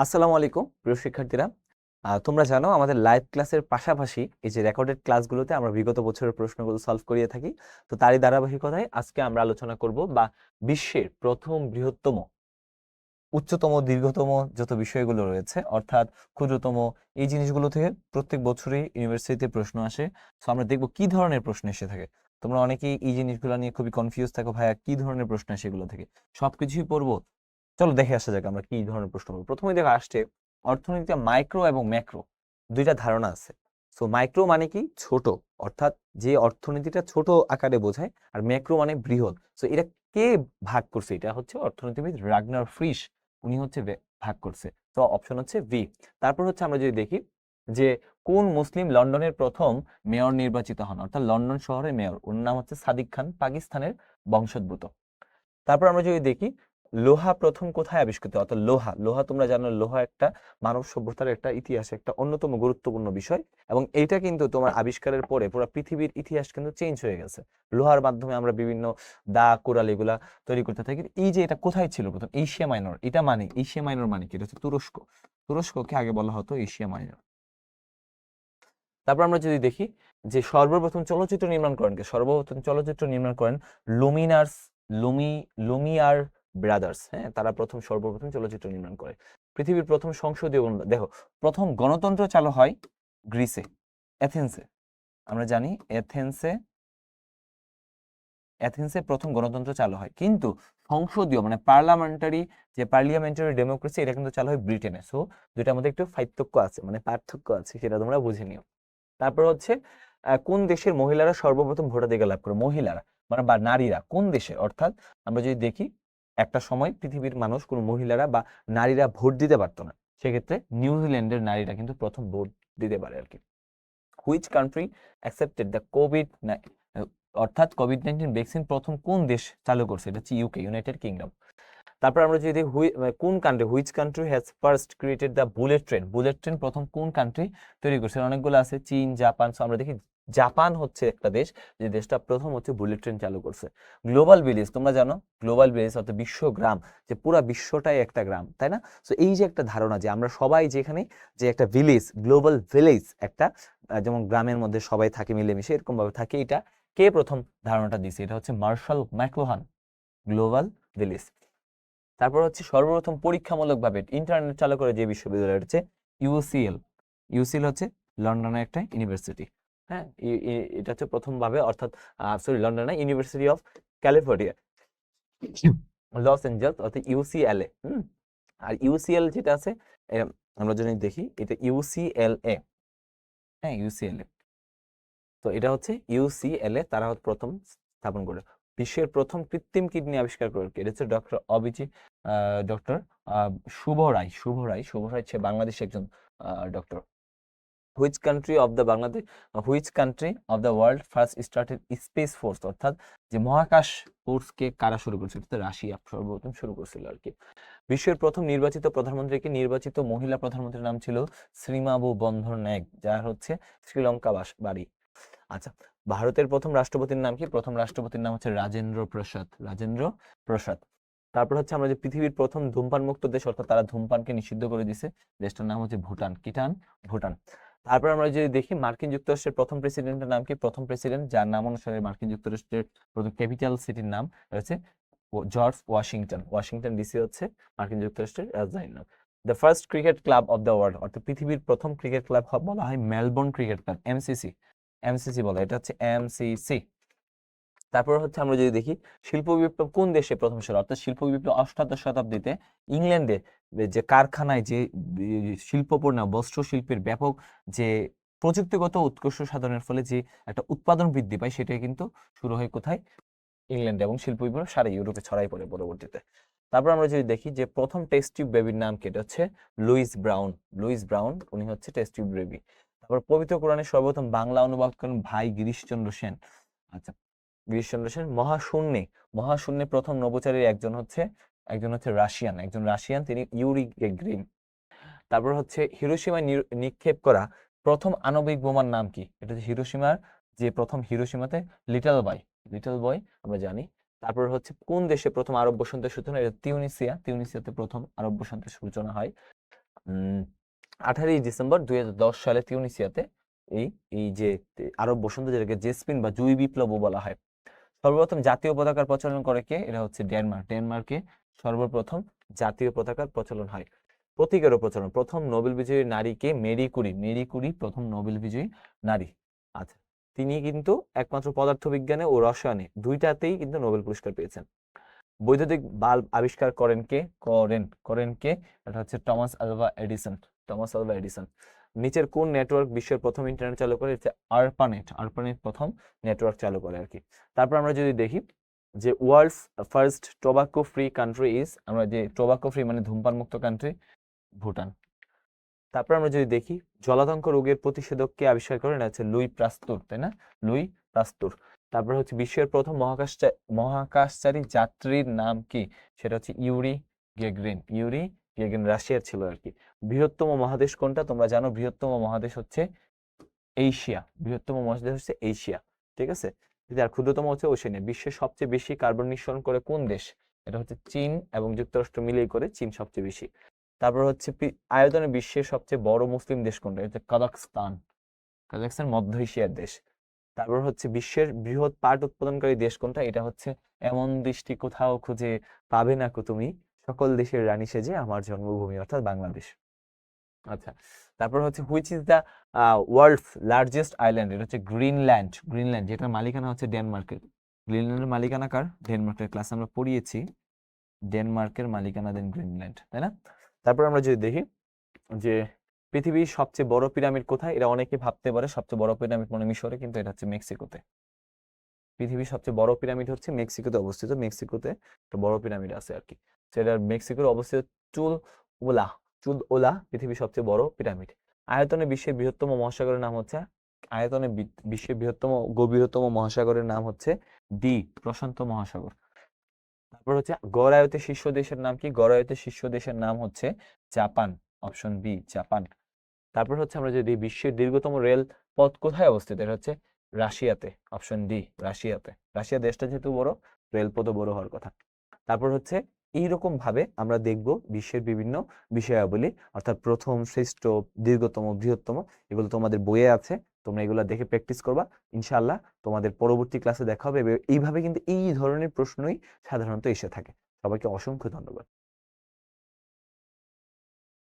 আসসালামু আলাইকুম প্রিয় শিক্ষার্থীরা। তোমরা জানো আমাদের লাইভ ক্লাসের পাশাপাশি এই যে রেকর্ডেড ক্লাসগুলোতে আমরা বিগত বছরের প্রশ্নগুলো সলভ করিয়ে থাকি। তো তারই ধারাবাহিকতায় আজকে আমরা আলোচনা করব বা বিশ্বের প্রথম বৃহত্তম, উচ্চতম, দীর্ঘতম যত বিষয়গুলো রয়েছে অর্থাৎ ক্ষুদ্রতম, এই জিনিসগুলো থেকে প্রত্যেক বছরই ইউনিভার্সিটিতে প্রশ্ন আসে। তো আমরা দেখব কি ধরনের প্রশ্ন এসে থাকে। তোমরা অনেকেই এই জিনিসগুলো নিয়ে খুবই কনফিউজ থাকো, ভাইয়া কি ধরনের প্রশ্ন আসে এগুলো থেকে। সবকিছুই পড়বো, চলো দেখে আসা যাক আমরা কি ধরনের প্রশ্ন করবো। প্রথমে দেখো আসছে অর্থনীতিতে মাইক্রো এবং ম্যাক্রো দুইটা ধারণা আছে। সো মাইক্রো মানে কি ছোট, অর্থাৎ যে অর্থনীতিটা ছোট আকারে বোঝায়, আর ম্যাক্রো মানে বৃহৎ। সো এটা কে ভাগ করছে? এটা হচ্ছে অর্থনীতিবিদ রাগনার ফ্রিশ, উনি হচ্ছে ভাগ করছে। তো অপশন হচ্ছে বি। তারপর হচ্ছে আমরা যদি দেখি যে কোন মুসলিম লন্ডনের প্রথম মেয়র নির্বাচিত হন, অর্থাৎ লন্ডন শহরের মেয়র, ওর নাম হচ্ছে সাদিক খান, পাকিস্তানের বংশোদ্ভূত। তারপর আমরা যদি দেখি লোহা প্রথম কোথায় আবিষ্কৃত, অর্থাৎ লোহা, লোহা তোমরা জানো লোহা একটা মানব সভ্যতার একটা ইতিহাসে একটা অন্যতম গুরুত্বপূর্ণ বিষয়, এবং এইটা কিন্তু তোমার আবিষ্কারের পরে পুরো পৃথিবীর ইতিহাস কিন্তু চেঞ্জ হয়ে গেছে। লোহার মাধ্যমে আমরা বিভিন্ন দা কুড়াল এগুলা তৈরি করতে থাকি। এই যে এটা কোথায় ছিল প্রথম? Asia minor. এটা মানে এশিয়া মাইনর মানে কি? এটা হচ্ছে তুরস্ক। তুরস্ককে আগে বলা হতো এশিয়া মাইনর। তারপর আমরা যদি দেখি যে সর্বপ্রথম চলচ্চিত্র নির্মাণ করেন কে? সর্বপ্রথম চলচ্চিত্র নির্মাণ করেন লুমিনার্স, লুমিয়ার ব্রাদার্স। হ্যাঁ, তারা সর্বপ্রথম চলচ্চিত্র নির্মাণ করে। পৃথিবীর প্রথম সংসদীয় দেখো, প্রথম গণতন্ত্র চালু হয় গ্রিসে, এথেন্সে। আমরা জানি এথেন্সে প্রথম গণতন্ত্র চালু হয়, কিন্তু সংসদীয় মানে পার্লিয়ামেন্টারি ডেমোক্রেসি এটা কিন্তু চালু হয় ব্রিটেনে। সো দুইটার মধ্যে একটু পার্থক্য আছে, সেটা তোমরা বুঝে নিও। তারপর হচ্ছে কোন দেশের মহিলারা সর্বপ্রথম ভোটাধিকার লাভ করে? মহিলারা মানে বা নারীরা কোন দেশে? অর্থাৎ আমরা যদি দেখি একটা সময় পৃথিবীর মানুষ, কোনো মহিলারা বা নারীরা ভোট দিতে পারতো না, সেক্ষেত্রে নিউজিল্যান্ডের নারীরা কিন্তু প্রথম ভোট দিতে পারে আর কি। হুইচ কান্ট্রি অ্যাকসেপ্টেড দ্য অর্থাৎ কোভিড-19 ভ্যাকসিন প্রথম কোন দেশ চালু করছে? এটা হচ্ছে ইউকে, ইউনাইটেড কিংডম। তারপর আমরা যদি কোন country, which country has first created the bullet train? Bullet train প্রথম কোন কান্ট্রি তৈরি করছে? অনেকগুলো আছে, চীন, জাপান। সো আমরা দেখি জাপান হচ্ছে একটা দেশ, যে দেশটা প্রথম হচ্ছে বুলেট ট্রেন চালু করছে। গ্লোবাল ভিলেজ, তোমরা জানো গ্লোবাল ভিলেজ অর্থাৎ বিশ্ব গ্রাম, যে পুরা বিশ্বটাই একটা গ্রাম, তাই না? সো এই যে একটা ধারণা যে আমরা সবাই যেখানে, যে একটা ভিলেজ, গ্লোবাল ভিলেজ একটা, যেমন গ্রামের মধ্যে সবাই থাকে মিলেমিশে, এরকম ভাবে থাকে, এটা কে প্রথম ধারণাটা দিছে? এটা হচ্ছে মার্শাল ম্যাকলুহান, গ্লোবাল ভিলেজ। তারপর হচ্ছে সর্বপ্রথম পরীক্ষামূলকভাবে ইন্টারনেট চালু করে যে বিশ্ববিদ্যালয় হচ্ছে ইউসিএল। ইউসিএল হচ্ছে লন্ডনের একটা ইউনিভার্সিটি। হ্যাঁ, এটা হচ্ছে প্রথম ভাবে, অর্থাৎ লন্ডনে university of California, Los Angeles, অর্থাৎ ইউসিএলএ। আর ইউসিএল যেটা আছে, আমরা যদি দেখি এটা ইউসিএলএ। হ্যাঁ, ইউসিএলএ। তো এটা হচ্ছে ইউসিএলএ, তারা প্রথম স্থাপন করে। বিশ্বের প্রথম কৃত্রিম কিডনি আবিষ্কার করে এটা হচ্ছে ডক্টর শুভ রায় সে বাংলাদেশের একজন doctor. Which country of the world first started space force? অর্থাৎ যে মহাকাশ ফোর্সকে কারা শুরু করেছিল? রাশিয়া সর্বপ্রথম শুরু করছিল আর কি। বিশ্বের প্রথম নির্বাচিত প্রধানমন্ত্রীকে? নির্বাচিত মহিলা প্রধানমন্ত্রীর নাম ছিল শ্রীমাবু বন্ধরনায়েক, যার হচ্ছে শ্রীলঙ্কা বাড়ি। আচ্ছা, ভারতের প্রথম রাষ্ট্রপতির নাম কি? প্রথম রাষ্ট্রপতির নাম হচ্ছে রাজেন্দ্র প্রসাদ। তারপর হচ্ছে আমরা যে পৃথিবীর প্রথম ধূমপান মুক্ত দেশ, অর্থাৎ তারা ধূমপানকে নিষিদ্ধ করে দিছে, দেশটার নাম হচ্ছে ভুটান। ভুটান। তারপর আমরা যদি দেখি মার্কিন যুক্তরাষ্ট্রের প্রথম প্রেসিডেন্টের নাম কি? প্রথম প্রেসিডেন্ট যার নাম অনুসারে মার্কিন যুক্তরাষ্ট্রের প্রথম ক্যাপিটাল সিটির নাম হচ্ছে জর্জ ওয়াশিংটন। ওয়াশিংটন ডিসি হচ্ছে মার্কিন যুক্তরাষ্ট্রের রাজধানীর নাম। The first cricket club of the world, অর্থাৎ পৃথিবীর প্রথম ক্রিকেট ক্লাব বলা হয় মেলবোর্ন ক্রিকেট ক্লাব, এমসিসি বলে, এটা হচ্ছে এমসিসি। তারপর হচ্ছে আমরা যদি দেখি শিল্প বিপ্লব কোন দেশে প্রথম শুরু? অর্থাৎ শিল্প বিপ্লব অষ্টাদশ শতাব্দীতে ইংল্যান্ডে, যে কারখানায় যে শিল্পপণ্য বস্ত্র শিল্পের ব্যাপক যে প্রযুক্তিগত উৎকর্ষ সাধনের ফলে যে একটা উৎপাদন বৃদ্ধি পায়, সেটা কিন্তু শুরু হয় কোথায়? ইংল্যান্ডে। এবং শিল্প বিপ্লব সারা ইউরোপে ছড়াই পড়ে পরবর্তীতে। তারপর আমরা যদি দেখি যে প্রথম টেস্ট টিউব বেবির নাম কি? এটা হচ্ছে লুইস ব্রাউন, উনি হচ্ছে টেস্ট টিউব বেবি। তারপর পবিত্র কোরআনের সর্বপ্রথম বাংলা অনুবাদ করেন ভাই গিরিশচন্দ্র সেন। আচ্ছা, গিরিশচন্দ্র সেন। মহাশূন্যে প্রথম নভোচারীর একজন হচ্ছে রাশিয়ান, তিনি ইউরি গেগরিন। তারপর হচ্ছে হিরোশিমায় নিক্ষেপ করা প্রথম আণবিক বোমার নাম কি? এটা হচ্ছে হিরোশিমাতে লিটল বয় আমরা জানি। তারপর হচ্ছে কোন দেশে প্রথম আরব বসন্তের সূচনা? এটা তিউনিসিয়াতে প্রথম আরব বসন্তের সূচনা হয়। 18 ডিসেম্বর 2010 সালে তিউনিসিয়াতে এই এই যে আরব বসন্ত যেটাকে জেসমিন বা জুঁই বিপ্লবও বলা হয়। সর্বপ্রথম জাতীয় পতাকার প্রচলন করে কে? এটা হচ্ছে ডেনমার্ক। ডেনমার্কে সর্বপ্রথম জাতীয় পতাকার প্রচলন হয়। প্রতীকেরও প্রচলন, প্রথম নোবেল বিজয়ী নারীকে মেরি কুরি। মেরি কুরি প্রথম নোবেল বিজয়ী নারী। আচ্ছা, তিনি কিন্তু একমাত্র পদার্থবিজ্ঞানে ও রসায়নে দুইটাতেই কিন্তু নোবেল পুরস্কার পেয়েছেন। বৈদ্যুতিক বাল্ব আবিষ্কার করেন কে? করেন কে? এটা হচ্ছে Thomas Alva Edison. Thomas Alva Edison. নিচের কোন নেটওয়ার্ক বিশ্বের প্রথম ইন্টারনেট চালু করে? হচ্ছে আরপানেট। আরপানেট প্রথম নেটওয়ার্ক চালু করে আর কি। তারপর আমরা যদি দেখি যে world's first tobacco free country is, আমরা যে টোবাকো ফ্রি মানে ধূমপান মুক্ত কান্ট্রি, ভুটান। তারপর আমরা যদি দেখি জলাতঙ্ক রোগের প্রতিষেধক কে আবিষ্কার করেন? এটা হচ্ছে লুই পাস্তুর, তাই না? লুই পাস্তুর। তারপর হচ্ছে বিশ্বের প্রথম মহাকাশচারী যাত্রীর নাম কি? সেটা হচ্ছে ইউরি গেগরিন। ইউরি গেগরিন রাশিয়ার ছিল আর কি। বৃহত্তম মহাদেশ কোনটা? তোমরা জানো বৃহত্তম মহাদেশ হচ্ছে এশিয়া। বৃহত্তম মহাদেশ হচ্ছে এশিয়া, ঠিক আছে। আর ক্ষুদ্রতম হচ্ছে ওশেনিয়া। বিশ্বের সবচেয়ে বেশি কার্বন নিঃসরণ করে কোন দেশ? এটা হচ্ছে চীন এবং যুক্তরাষ্ট্র মিলিয়ে করে চীন সবচেয়ে বেশি। তারপর হচ্ছে আয়তনে বিশ্বের সবচেয়ে বড় মুসলিম দেশ কোনটা? এটা কাজাখস্তান। কাজাখস্তান মধ্য এশিয়ার দেশ। তারপর হচ্ছে বিশ্বের বৃহৎ পাট উৎপাদনকারী দেশ কোনটা? এটা হচ্ছে এমন দেশটি কোথাও খুঁজে পাবে না কো তুমি, সকল দেশের রানী সেজে আমার জন্মভূমি, অর্থাৎ বাংলাদেশ। আচ্ছা, তারপর হচ্ছে which is the world's largest island? এটা হচ্ছে গ্রিনল্যান্ড। গ্রিনল্যান্ড, যেটার মালিকানা হচ্ছে ডেনমার্কের। গ্রিনল্যান্ডের মালিকানা কার? ডেনমার্কের। ক্লাস আমরা পড়িয়েছি ডেনমার্কের মালিকানা দেন গ্রিনল্যান্ড, তাই না? তারপর আমরা যদি দেখি যে পৃথিবীর সবচেয়ে বড় পিরামিড কোথায়? এটা অনেকে ভাবতে পারে সবচেয়ে বড় পিরামিড মানে মিশরে, কিন্তু এটা হচ্ছে মেক্সিকোতে। পৃথিবীর সবচেয়ে বড় পিরামিড হচ্ছে মেক্সিকোতে অবস্থিত। মেক্সিকোতে একটা বড় পিরামিড আছে আর কি। সেটা মেক্সিকোর অবস্থিত চুল ওলা। চুল ওলা পৃথিবীর সবচেয়ে বড় পিরামিড। আয়তনে বিশ্বের বৃহত্তম মহাসাগরের নাম হচ্ছে, আয়তনে বিশ্বের বৃহত্তম গভীরতম মহাসাগরের নাম হচ্ছে প্রশান্ত মহাসাগর। তারপর হচ্ছে গড় আয়তে শীর্ষ দেশের নাম কি? গড় আয়তে শীর্ষ দেশের নাম হচ্ছে জাপান। Option B, Japan. তারপর হচ্ছে আমরা যদি বিশ্বের দীর্ঘতম রেল পথ কোথায় অবস্থিত? এটা হচ্ছে রাশিয়াতে। অপশন ডি, রাশিয়াতে। রাশিয়া দেশটা যেহেতু বড়, রেলপথও বড় হওয়ার কথা। তারপর হচ্ছে এইরকম ভাবে আমরা দেখব বিশ্বের বিভিন্ন বিষয়াবলী, অর্থাৎ প্রথম, শ্রেষ্ঠ, দীর্ঘতম, বৃহত্তম, এগুলো তোমাদের বইয়ে আছে। তোমরা এগুলো দেখে প্র্যাকটিস করবা, ইনশাআল্লাহ তোমাদের পরবর্তী ক্লাসে দেখা হবে। এইভাবে কিন্তু এই ধরনের প্রশ্নই সাধারণত এসে থাকে। সবাইকে অসংখ্য ধন্যবাদ।